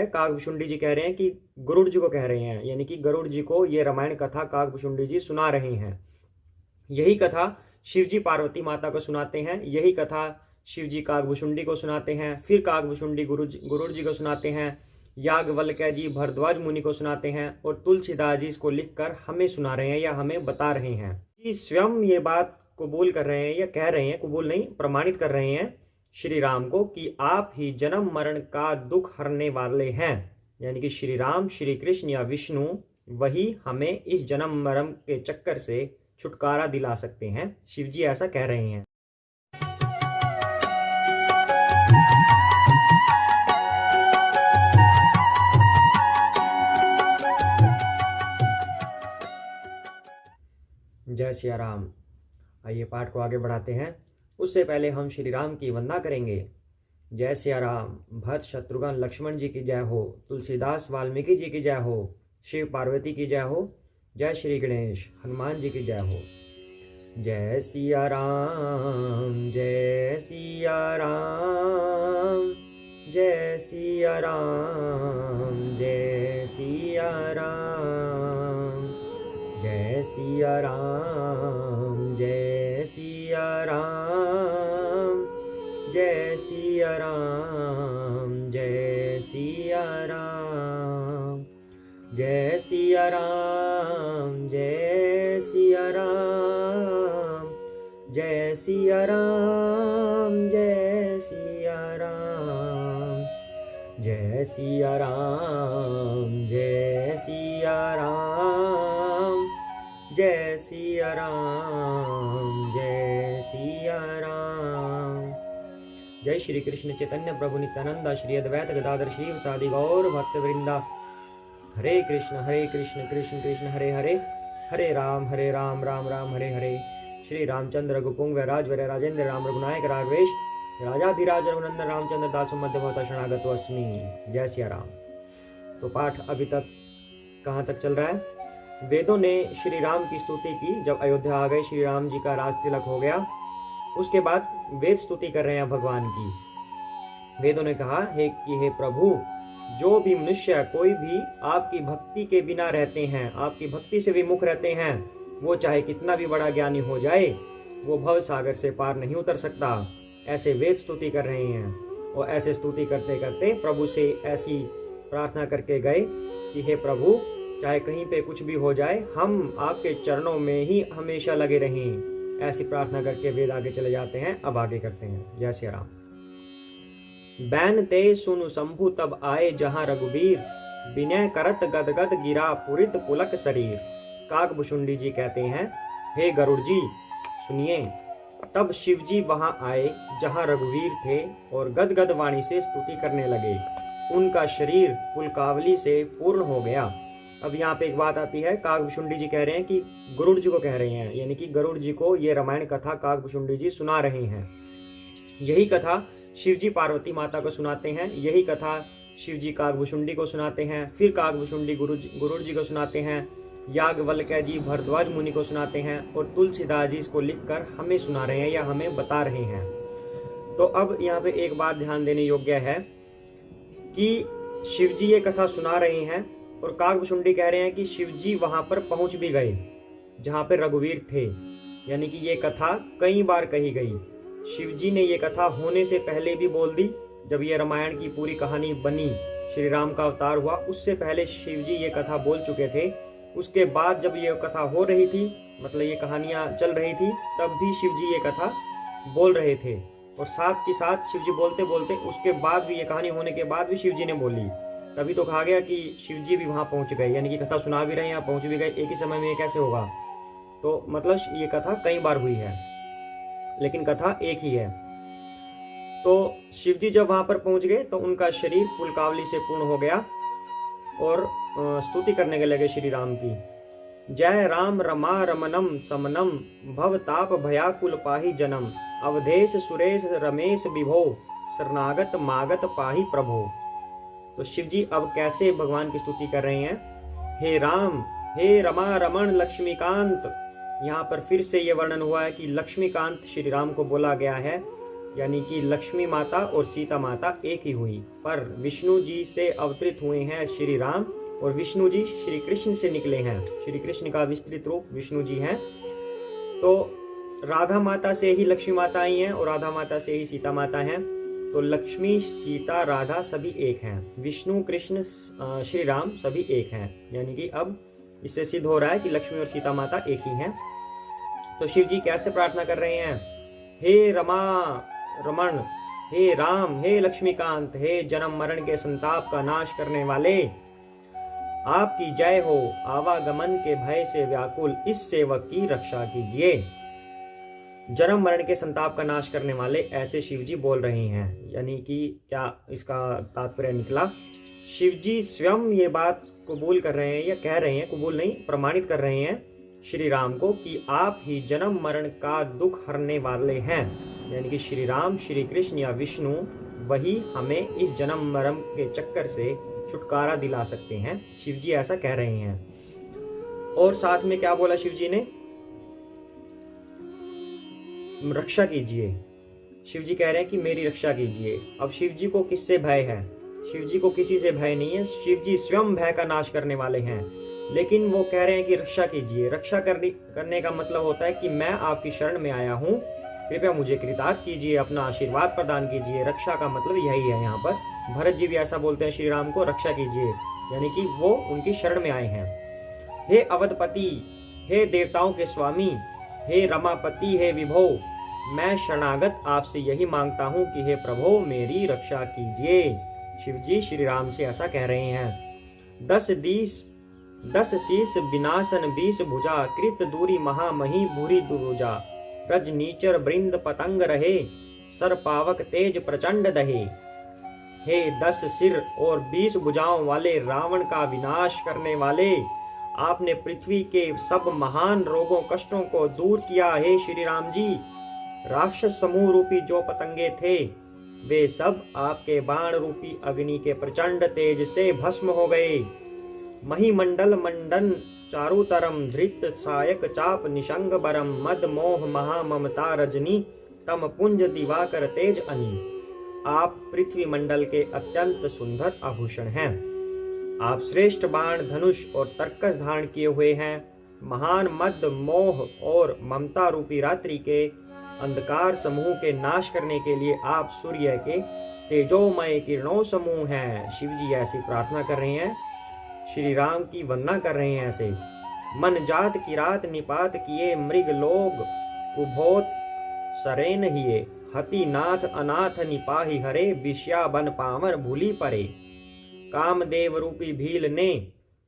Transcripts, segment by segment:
है, काकभुशुंडी जी कह रहे हैं कि गरुड़ जी को कह रहे हैं, यानी कि गरुड़ जी को ये रामायण कथा काकभुशुंडी जी सुना रहे हैं। यही कथा शिव जी पार्वती माता को सुनाते हैं, यही कथा शिव जी काकभुशुंडी को सुनाते हैं, फिर काकभुशुंडी गरुड़ जी को सुनाते हैं, याज्ञवल्क्य जी भरद्वाज मुनि को सुनाते हैं, और तुलसीदास जी इसको लिखकर हमें सुना रहे हैं या हमें बता रहे हैं। कि स्वयं ये बात कबूल कर रहे हैं या कह रहे हैं, कबूल नहीं प्रमाणित कर रहे हैं श्री राम को कि आप ही जन्म मरण का दुख हरने वाले हैं। यानी कि श्री राम, श्री कृष्ण या विष्णु वही हमें इस जन्म मरण के चक्कर से छुटकारा दिला सकते हैं। शिव जी ऐसा कह रहे हैं। जय सिया राम। आइए पाठ को आगे बढ़ाते हैं। उससे पहले हम श्री राम की वंदना करेंगे। जय सिया राम। भरत शत्रुघ्न लक्ष्मण जी की जय हो, तुलसीदास वाल्मीकि जी की जय हो, शिव पार्वती की जय हो, जय श्री गणेश हनुमान जी की जय हो। जय सिया राम, जय सिया राम, जय सिया राम, जय सिया राम, जय सिया राम, जय सिया राम, जय सिया राम, जय सिया राम, जय सिया राम, जय सिया राम, जय सिया राम, जय सिया राम, जय सिया राम, जय सिया राम, जय सिया राम, जय सिया राम। जय श्री कृष्ण चैतन्य प्रभु नित्यानंद श्री अद्वैत गदाधर श्री वासादि गौर भक्त वृंदा। हरे कृष्ण कृष्ण कृष्ण हरे हरे, हरे राम राम राम हरे हरे। श्री रामचंद्र रघुपुंग राजवर राजेंद्र राम रघुनायक राघवेश राजाधिराज रघुनंदन रामचंद्र दासो मध्य भवता शरणागतो अस्मि। जय सिया राम। तो पाठ अभी तक कहाँ तक चल रहा है? वेदों ने श्री राम की स्तुति की। जब अयोध्या आ गए, श्री राम जी का राज तिलक हो गया, उसके बाद वेद स्तुति कर रहे हैं भगवान की। वेदों ने कहा है कि हे प्रभु, जो भी मनुष्य कोई भी आपकी भक्ति के बिना रहते हैं, आपकी भक्ति से विमुख रहते हैं, वो चाहे कितना भी बड़ा ज्ञानी हो जाए, वो भव सागर से पार नहीं उतर सकता। ऐसे वेद स्तुति कर रहे हैं। और ऐसे स्तुति करते करते प्रभु से ऐसी प्रार्थना करके गए कि हे प्रभु, चाहे कहीं पे कुछ भी हो जाए, हम आपके चरणों में ही हमेशा लगे रहें। ऐसी प्रार्थना करके वेद आगे चले जाते हैं। अब आगे करते हैं। जय श्री राम। बैन ते सुनु शंभु तब आए जहां रघुबीर, विनय करत गदगद गिरा पुरित पुलक शरीर। काकभुशुंडी जी कहते हैं, हे गरुड़ जी सुनिए। तब शिव जी वहां आए जहां रघुवीर थे और गदगद वाणी से स्तुति करने लगे। उनका शरीर पुलकावली से पूर्ण हो गया। अब यहाँ पे एक बात आती है, काकभुशुंडी जी कह रहे हैं कि गरुड़ जी को कह रहे हैं, यानी कि गरुड़ जी को ये रामायण कथा काकभुशुंडी जी सुना रहे हैं। यही कथा शिव जी पार्वती माता को सुनाते हैं, यही कथा शिव जी काकभुशुंडी को सुनाते हैं, फिर काकभुशुंडी गरुड़ जी को सुनाते हैं, याज्ञवल्क्य जी भरद्वाज मुनि को सुनाते हैं, और तुलसीदास जी इसको लिखकर हमें सुना रहे हैं या हमें बता रहे हैं। तो अब यहाँ पे एक बात ध्यान देने योग्य है कि शिव जी ये कथा सुना रहे हैं और काकभुशुंडी कह रहे हैं कि शिव जी वहां पर पहुंच भी गए जहां पर रघुवीर थे। यानी कि ये कथा कई बार कही गई। शिव जी ने ये कथा होने से पहले भी बोल दी। जब ये रामायण की पूरी कहानी बनी, श्री राम का अवतार हुआ, उससे पहले शिव जी ये कथा बोल चुके थे। उसके बाद जब ये कथा हो रही थी, मतलब ये कहानियां चल रही थी, तब भी शिव जी ये कथा बोल रहे थे। और साथ ही साथ शिव जी बोलते बोलते उसके बाद भी, ये कहानी होने के बाद भी शिव जी ने बोली। तभी तो कहा गया कि शिव जी भी वहां पहुंच गए, यानी कि कथा सुना भी रहे हैं, पहुंच भी गए। एक ही समय में ये कैसे होगा? तो मतलब ये कथा कई बार हुई है, लेकिन कथा एक ही है। तो शिव जी जब वहां पर पहुंच गए तो उनका शरीर पुलकावली से पूर्ण हो गया और स्तुति करने के लगे श्री राम की। जय राम रमा रमनम समनम, भव ताप भयाकुल पाहि जनम, अवधेश सुरेश रमेश विभो, शरणागत मागत पाहि प्रभो। तो शिव जी अब कैसे भगवान की स्तुति कर रहे हैं? हे राम, हे रमा रमण लक्ष्मीकांत। यहाँ पर फिर से ये वर्णन हुआ है कि लक्ष्मीकांत श्री राम को बोला गया है। यानी कि लक्ष्मी माता और सीता माता एक ही हुई, पर विष्णु जी से अवतरित हुए हैं श्री राम और विष्णु जी श्री कृष्ण से निकले हैं। श्री कृष्ण का विस्तृत रूप विष्णु जी हैं। तो राधा माता से ही लक्ष्मी माता आई हैं और राधा माता से ही सीता माता हैं। तो लक्ष्मी, सीता, राधा सभी एक हैं। विष्णु, कृष्ण, श्री राम सभी एक हैं। यानी कि अब इससे सिद्ध हो रहा है कि लक्ष्मी और सीता माता एक ही हैं। तो शिव जी कैसे प्रार्थना कर रहे हैं? हे रमा रमण, हे राम, हे लक्ष्मीकांत, हे जन्म मरण के संताप का नाश करने वाले, आपकी जय हो। आवागमन के भय से व्याकुल इस सेवक की रक्षा कीजिए। जन्म मरण के संताप का नाश करने वाले, ऐसे शिव जी बोल रहे हैं। यानी कि क्या इसका तात्पर्य निकला? शिव जी स्वयं ये बात कबूल कर रहे हैं या कह रहे हैं, कबूल नहीं प्रमाणित कर रहे हैं श्री राम को कि आप ही जन्म मरण का दुख हरने वाले हैं। यानी कि श्री राम, श्री कृष्ण या विष्णु वही हमें इस जन्म मरण के चक्कर से छुटकारा दिला सकते हैं। शिव जी ऐसा कह रहे हैं। और साथ में क्या बोला शिव जी ने? रक्षा कीजिए। शिव जी कह रहे हैं कि मेरी रक्षा कीजिए। अब शिव जी को किससे भय है? शिव जी को किसी से भय नहीं है। शिव जी स्वयं भय का नाश करने वाले हैं, लेकिन वो कह रहे हैं कि रक्षा कीजिए। रक्षा करने का मतलब होता है कि मैं आपकी शरण में आया हूँ, कृपया मुझे कृतार्थ कीजिए, अपना आशीर्वाद प्रदान कीजिए। रक्षा का मतलब यही है। यहाँ पर भरत जी भी ऐसा बोलते हैं श्री राम को, रक्षा कीजिए, यानी कि वो उनकी शरण में आए हैं। हे अवधपति, हे देवताओं के स्वामी, हे रमापति, हे विभो, मैं शरणागत आपसे यही मांगता हूँ कि हे प्रभो मेरी रक्षा कीजिए। शिव जी श्री राम से ऐसा कह रहे हैं। 10 शीस विनाशन 20 भुजा, कृत दूरी महामही भूरी दुरुजा, रज नीचर वृंद पतंग रहे, सर पावक तेज प्रचंड दहे। हे 10 सिर और 20 भुजाओं वाले रावण का विनाश करने वाले, आपने पृथ्वी के सब महान रोगों कष्टों को दूर किया। हे श्री राम जी, राक्षस समूह रूपी जो पतंगे थे वे सब आपके बाण रूपी अग्नि के प्रचंड तेज से भस्म हो गए। महिमंडल मंडन चारुतरम, धृत सायक चाप निशंग बरम, मद मोह महा ममता रजनी, तम पुंज दिवाकर तेज अनी। आप पृथ्वी मंडल के अत्यंत सुंदर आभूषण हैं। आप श्रेष्ठ बाण, धनुष और तरकस धारण किए हुए हैं। महान मद, मोह और ममता रूपी रात्रि के अंधकार समूह के नाश करने के लिए आप सूर्य के तेजोमय किरणों समूह हैं। शिव जी ऐसी प्रार्थना कर रहे हैं, श्री राम की वंदना कर रहे हैं ऐसे। मन जात की रात निपात किए, मृग लोग कुभोत सरेन हिए, हति नाथ अनाथ निपाही हरे, विष्या बन पामर भूली परे। कामदेव रूपी भील ने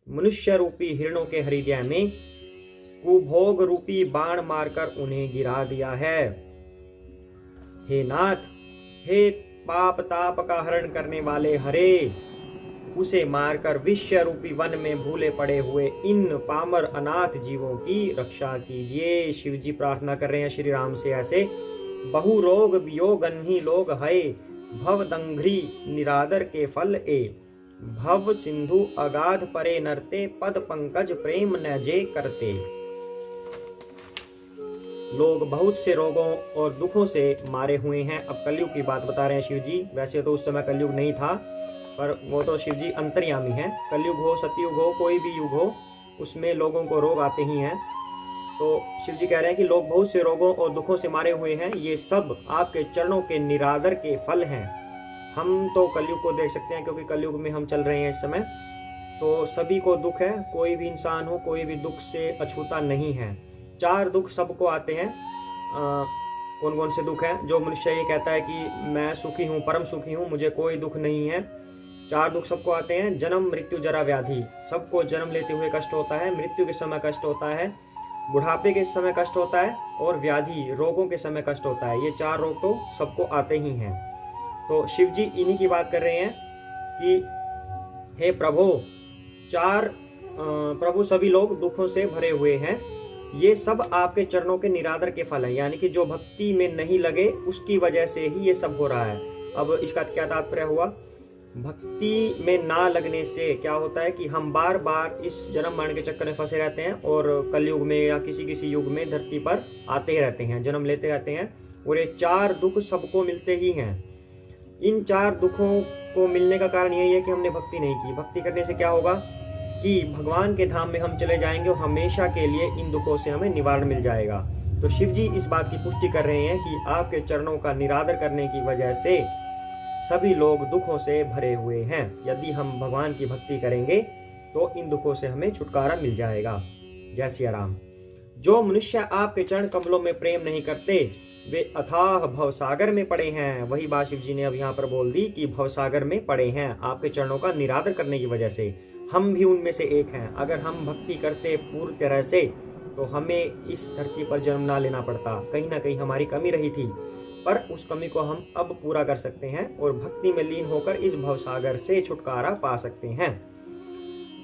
मनुष्य रूपी हिरणों के हृदय में कुभोग रूपी बाण मारकर उन्हें गिरा दिया है। हे नाथ, हे पाप ताप का हरण करने वाले हरे, उसे मारकर विश्व रूपी वन में भूले पड़े हुए इन पामर अनाथ जीवों की रक्षा कीजिए। शिव जी प्रार्थना कर रहे हैं श्री राम से ऐसे। बहु रोग वियोगन्ही लोग है, भव दंघ्री निरादर के फल ए, भव सिंधु अगाध परे नरते, पद पंकज प्रेम न जे करते। लोग बहुत से रोगों और दुखों से मारे हुए हैं। अब कलयुग की बात बता रहे हैं शिव जी। वैसे तो उस समय कलयुग नहीं था, पर वो तो शिव जी अंतर्यामी हैं। कलयुग हो, सतयुग हो, कोई भी युग हो, उसमें लोगों को रोग आते ही हैं। तो शिव जी कह रहे हैं कि लोग बहुत से रोगों और दुखों से मारे हुए हैं, ये सब आपके चरणों के निरादर के फल हैं। हम तो कलयुग को देख सकते हैं क्योंकि कलयुग में हम चल रहे हैं इस समय। तो सभी को दुख है, कोई भी इंसान हो, कोई भी दुख से अछूता नहीं है। 4 दुख सबको आते हैं। कौन कौन से दुख हैं? जो मनुष्य ये कहता है कि मैं सुखी हूँ, परम सुखी हूँ, मुझे कोई दुख नहीं है। 4 दुख सबको आते हैं। जन्म, मृत्यु, जरा, व्याधि। सबको जन्म लेते हुए कष्ट होता है, मृत्यु के समय कष्ट होता है, बुढ़ापे के समय कष्ट होता है, और व्याधि रोगों के समय कष्ट होता है। ये 4 रोग तो सबको आते ही हैं। तो शिव जी इन्हीं की बात कर रहे हैं कि हे प्रभु, 4 प्रभु सभी लोग दुखों से भरे हुए हैं। ये सब आपके चरणों के निरादर के फल हैं। यानी कि जो भक्ति में नहीं लगे उसकी वजह से ही ये सब हो रहा है। अब इसका क्या तात्पर्य हुआ? भक्ति में ना लगने से क्या होता है कि हम बार बार इस जन्म मरण के चक्कर में फंसे रहते हैं और कलयुग में या किसी किसी युग में धरती पर आते ही रहते हैं, जन्म लेते रहते हैं और ये 4 दुख सबको मिलते ही हैं। इन 4 दुखों को मिलने का कारण यही है कि हमने भक्ति नहीं की। भक्ति करने से क्या होगा कि भगवान के धाम में हम चले जाएंगे और हमेशा के लिए इन दुखों से हमें निवारण मिल जाएगा। तो शिव जी इस बात की पुष्टि कर रहे हैं कि आपके चरणों का निरादर करने की वजह से सभी लोग दुखों से भरे हुए हैं। यदि हम भगवान की भक्ति करेंगे तो इन दुखों से हमें छुटकारा मिल जाएगा। जय सिया राम। जो मनुष्य आपके चरण कमलों में प्रेम नहीं करते वे अथाह भवसागर में पड़े हैं। वही बात शिव जी ने अब यहाँ पर बोल दी कि भवसागर में पड़े हैं आपके चरणों का निरादर करने की वजह से। हम भी उनमें से एक हैं। अगर हम भक्ति करते पूर्ण तरह से तो हमें इस धरती पर जन्म ना लेना पड़ता। कहीं ना कहीं हमारी कमी रही थी, पर उस कमी को हम अब पूरा कर सकते हैं और भक्ति में लीन होकर इस भवसागर से छुटकारा पा सकते हैं।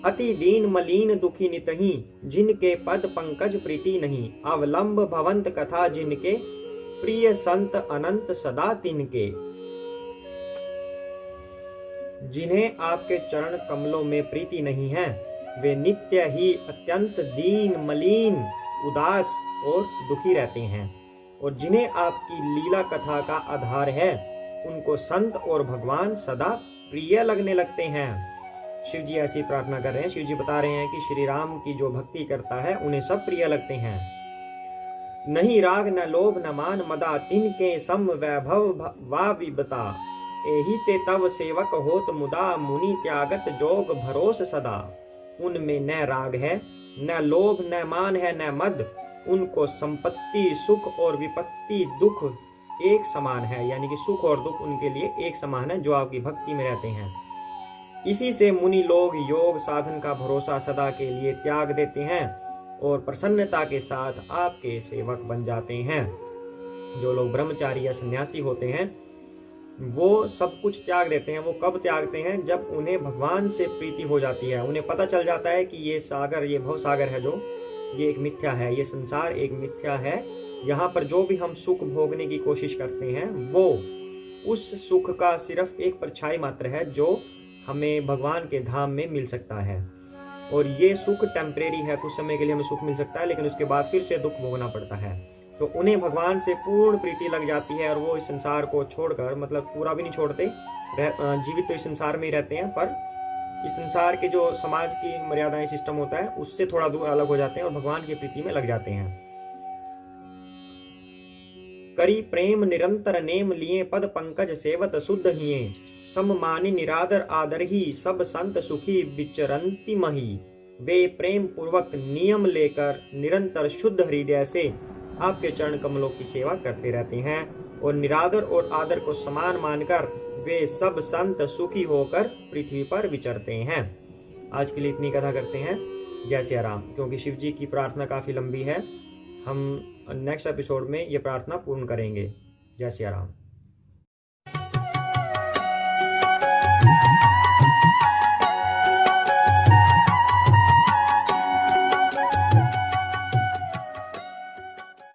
अति दीन मलीन दुखी नितहि जिनके पद पंकज प्रीति नहीं। अवलंब भवंत कथा जिनके प्रिय संत अनंत सदा तिनके। जिन्हें आपके चरण कमलों में प्रीति नहीं है वे नित्य ही अत्यंत दीन मलिन उदास और दुखी रहते हैं। और जिन्हें आपकी लीला कथा का आधार है उनको संत और भगवान सदा प्रिय लगने लगते हैं। शिव जी ऐसी प्रार्थना कर रहे हैं। शिव जी बता रहे हैं कि श्री राम की जो भक्ति करता है उन्हें सब प्रिय लगते हैं। नहीं राग न लोभ न मान मदा तिनके सम वैभव वा विबता। एहि ते तव सेवक होत मुदा मुनि त्यागत जोग भरोस सदा। उनमें न राग है न लोभ न मान है न मद। उनको संपत्ति सुख और विपत्ति दुख एक समान है, यानी कि सुख और दुख उनके लिए एक समान है जो आपकी भक्ति में रहते हैं। इसी से मुनि लोग योग साधन का भरोसा सदा के लिए त्याग देते हैं और प्रसन्नता के साथ आपके सेवक बन जाते हैं। जो लोग ब्रह्मचारी या सन्यासी होते हैं वो सब कुछ त्याग देते हैं। वो कब त्यागते हैं? जब उन्हें भगवान से प्रीति हो जाती है। उन्हें पता चल जाता है कि ये सागर, ये भव सागर है जो, ये एक मिथ्या है, ये संसार एक मिथ्या है। यहाँ पर जो भी हम सुख भोगने की कोशिश करते हैं वो उस सुख का सिर्फ एक परछाई मात्र है जो हमें भगवान के धाम में मिल सकता है। और ये सुख टेम्परेरी है, कुछ समय के लिए हमें सुख मिल सकता है लेकिन उसके बाद फिर से दुख भोगना पड़ता है। तो उन्हें भगवान से पूर्ण प्रीति लग जाती है और वो इस संसार को छोड़कर, मतलब पूरा भी नहीं छोड़ते, जीवित तो इस संसार में ही रहते हैं, पर इस संसार के जो समाज की मर्यादाएं सिस्टम होता है उससे थोड़ा दूर अलग हो जाते हैं और भगवान की प्रीति में लग जाते हैं। करी प्रेम निरंतर नेम लिए पद पंकज सेवत शुद्ध हिये। सम मानि निरादर आदर ही सब संत सुखी विचरंति मही। वे प्रेम पूर्वक नियम लेकर निरंतर शुद्ध हृदय से आपके चरण कमलों की सेवा करते रहते हैं और निरादर और आदर को समान मानकर वे सब संत सुखी होकर पृथ्वी पर विचरते हैं। आज के लिए इतनी कथा करते हैं। जय सिया राम। क्योंकि शिव जी की प्रार्थना काफी लंबी है, हम नेक्स्ट एपिसोड में ये प्रार्थना पूर्ण करेंगे। जय सिया राम।